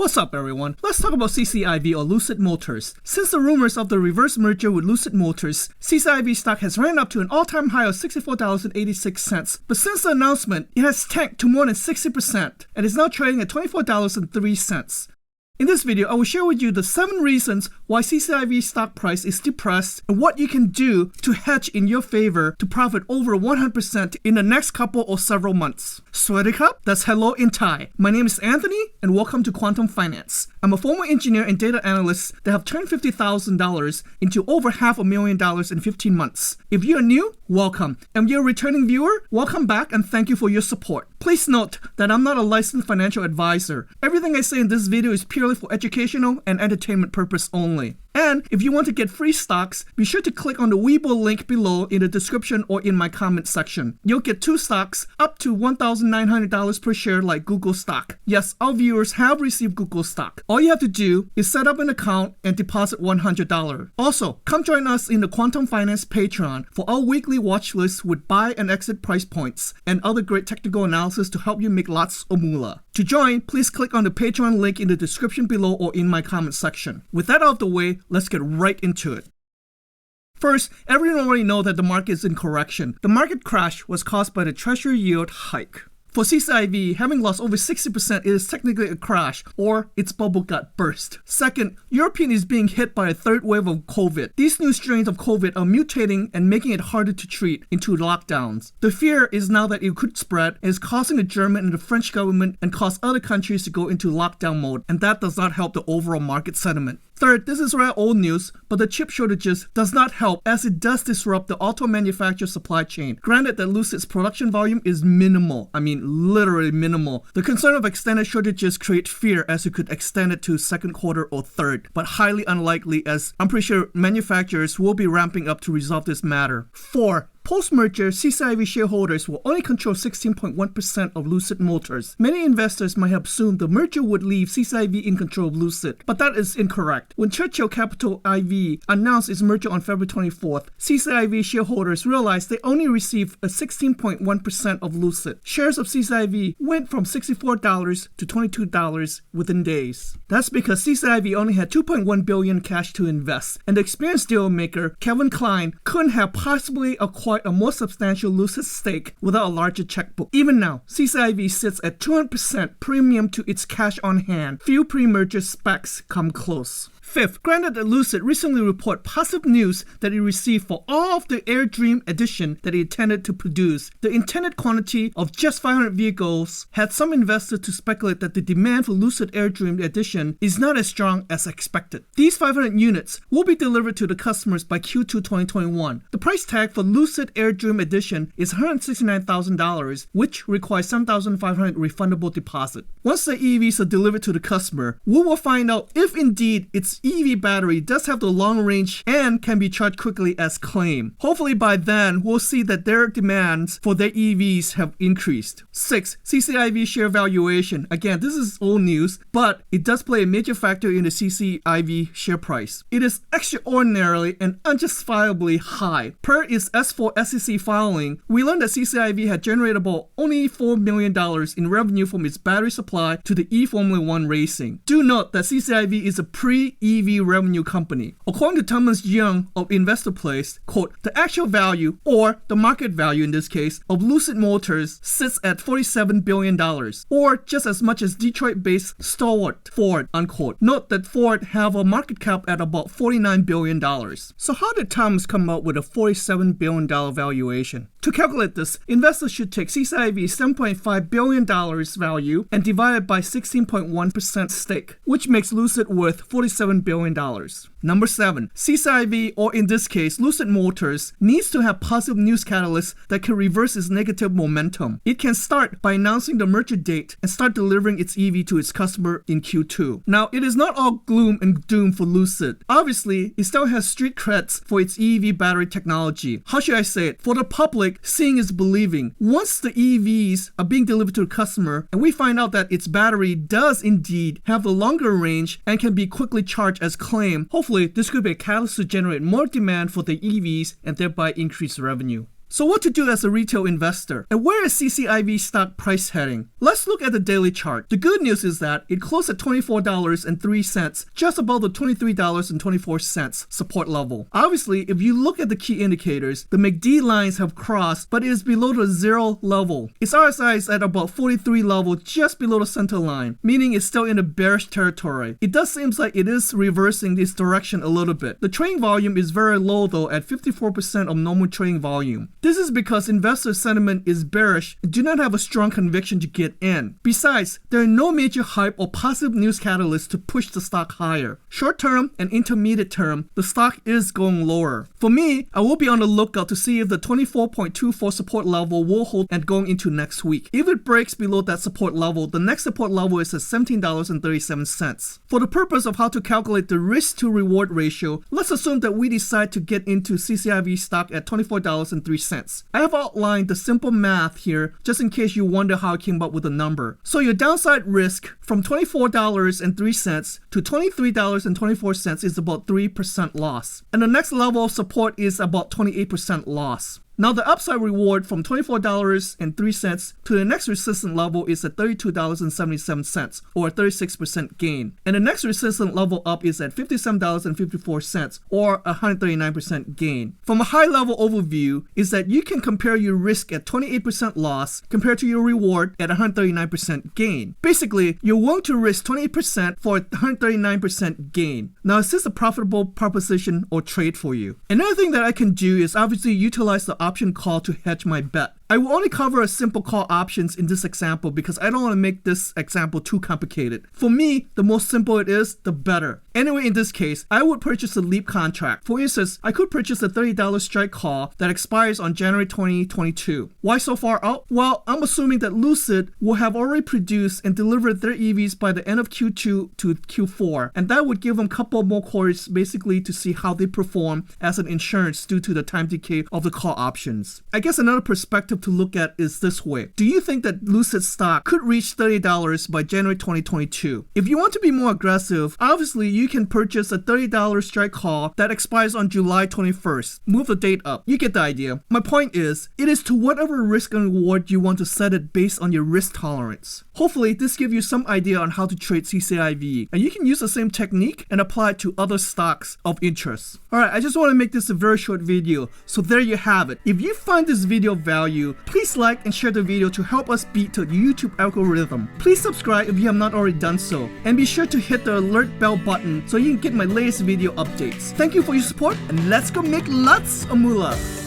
What's up everyone? Let's talk about CCIV or Lucid Motors. Since the rumors of the reverse merger with Lucid Motors, CCIV stock has ran up to an all-time high of $64.86, but since the announcement, it has tanked to more than 60% and is now trading at $24.03. In this video, I will share with you the 7 reasons why CCIV stock price is depressed and what you can do to hedge in your favor to profit over 100% in the next couple or several months. Swadikap, that's hello in Thai. My name is Anthony and welcome to Quantum Finance. I'm a former engineer and data analyst that have turned $50,000 into over $500,000 in 15 months. If you're new, welcome. And if you're a returning viewer, welcome back and thank you for your support. Please note that I'm not a licensed financial advisor. Everything I say in this video is purely for educational and entertainment purpose only. And if you want to get free stocks, be sure to click on the Weibo link below in the description or in my comment section. You'll get 2 stocks up to $1,900 per share like Google stock. Yes, our viewers have received Google stock. All you have to do is set up an account and deposit $100. Also, come join us in the Quantum Finance Patreon for our weekly watch list with buy and exit price points and other great technical analysis to help you make lots of moolah. To join, please click on the Patreon link in the description below or in my comment section. With that out of the way, let's get right into it. First, everyone already knows that the market is in correction. The market crash was caused by the Treasury yield hike. For CCIV, having lost over 60% is technically a crash, or its bubble got burst. Second, Europe is being hit by a 3rd wave of COVID. These new strains of COVID are mutating and making it harder to treat into lockdowns. The fear is now that it could spread and is causing the German and the French government and cause other countries to go into lockdown mode, and that does not help the overall market sentiment. Third, this is rare old news, but the chip shortages does not help as it does disrupt the auto manufacturer supply chain. Granted that Lucid's production volume is minimal. I mean literally minimal. The concern of extended shortages create fear as it could extend it to 2nd quarter or 3rd, but highly unlikely as I'm pretty sure manufacturers will be ramping up to resolve this matter. 4. Post-merger, CCIV shareholders will only control 16.1% of Lucid Motors. Many investors might have assumed the merger would leave CCIV in control of Lucid, but that is incorrect. When Churchill Capital IV announced its merger on February 24th, CCIV shareholders realized they only received a 16.1% of Lucid. Shares of CCIV went from $64 to $22 within days. That's because CCIV only had $2.1 billion cash to invest, and the experienced deal maker, Kevin Klein, couldn't have possibly acquired a more substantial Lucid stake without a larger checkbook. Even now, CCIV sits at 200% premium to its cash on hand. Few pre-merger specs come close. 5th, granted that Lucid recently reported positive news that it received for all of the AirDream edition that it intended to produce. The intended quantity of just 500 vehicles had some investors to speculate that the demand for Lucid AirDream edition is not as strong as expected. These 500 units will be delivered to the customers by Q2 2021. The price tag for Lucid AirDream edition is $169,000, which requires $7,500 refundable deposit. Once the EVs are delivered to the customer, we will find out if indeed its EV battery does have the long range and can be charged quickly as claimed. Hopefully by then, we'll see that their demands for their EVs have increased. 6. CCIV share valuation. Again, this is old news, but it does play a major factor in the CCIV share price. It is extraordinarily and unjustifiably high. Per its S4 SEC filing, we learned that CCIV had generated about only $4 million in revenue from its battery supply to the Formula 1 racing. Do note that CCIV is a pre-EV revenue company. According to Thomas Young of Investor Place, quote, the actual value, or the market value in this case, of Lucid Motors sits at $47 billion, or just as much as Detroit-based stalwart Ford, unquote. Note that Ford have a market cap at about $49 billion. So how did Thomas come up with a $47 billion valuation? To calculate this, investors should take CCIV's $7.5 billion value and divide it by 16.1% stake, which makes Lucid worth $47 billion. Number 7. CCIV, or in this case, Lucid Motors, needs to have positive news catalysts that can reverse its negative momentum. It can start by announcing the merger date and start delivering its EV to its customer in Q2. Now, it is not all gloom and doom for Lucid. Obviously, it still has street creds for its EV battery technology. How should I say it? For the public, seeing is believing. Once the EVs are being delivered to a customer and we find out that its battery does indeed have the longer range and can be quickly charged as claimed, hopefully this could be a catalyst to generate more demand for the EVs and thereby increase revenue. So what to do as a retail investor? And where is CCIV stock price heading? Let's look at the daily chart. The good news is that it closed at $24.03, just above the $23.24 support level. Obviously, if you look at the key indicators, the MACD lines have crossed, but it is below the 0 level. Its RSI is at about 43 level, just below the center line, meaning it's still in the bearish territory. It does seem like it is reversing this direction a little bit. The trading volume is very low though, at 54% of normal trading volume. This is because investor sentiment is bearish and do not have a strong conviction to get in. Besides, there are no major hype or positive news catalysts to push the stock higher. Short term and intermediate term, the stock is going lower. For me, I will be on the lookout to see if the 24.24 support level will hold and going into next week. If it breaks below that support level, the next support level is at $17.37. For the purpose of how to calculate the risk to reward ratio, let's assume that we decide to get into CCIV stock at $24.03. I have outlined the simple math here just in case you wonder how I came up with the number. So your downside risk from $24.03 to $23.24 is about 3% loss. And the next level of support is about 28% loss. Now the upside reward from $24.03 to the next resistance level is at $32.77 or a 36% gain. And the next resistance level up is at $57.54 or a 139% gain. From a high level overview is that you can compare your risk at 28% loss compared to your reward at 139% gain. Basically, you're willing to risk 28% for a 139% gain. Now is this a profitable proposition or trade for you? Another thing that I can do is obviously utilize the option call to hedge my bet. I will only cover a simple call options in this example because I don't want to make this example too complicated. For me, the more simple it is, the better. Anyway, in this case, I would purchase a leap contract. For instance, I could purchase a $30 strike call that expires on January 2022. Why so far out? Well, I'm assuming that Lucid will have already produced and delivered their EVs by the end of Q2 to Q4, and that would give them a couple more quarters basically to see how they perform as an insurance due to the time decay of the call options. I guess another perspective to look at is this way. Do you think that Lucid stock could reach $30 by January 2022? If you want to be more aggressive, obviously you can purchase a $30 strike call that expires on July 21st. Move the date up. You get the idea. My point is, it is to whatever risk and reward you want to set it based on your risk tolerance. Hopefully this gives you some idea on how to trade CCIV, and you can use the same technique and apply it to other stocks of interest. Alright, I just want to make this a very short video, so there you have it. If you find this video of value, please like and share the video to help us beat the YouTube algorithm. Please subscribe if you have not already done so, and be sure to hit the alert bell button so you can get my latest video updates. Thank you for your support, and let's go make lots of moolah!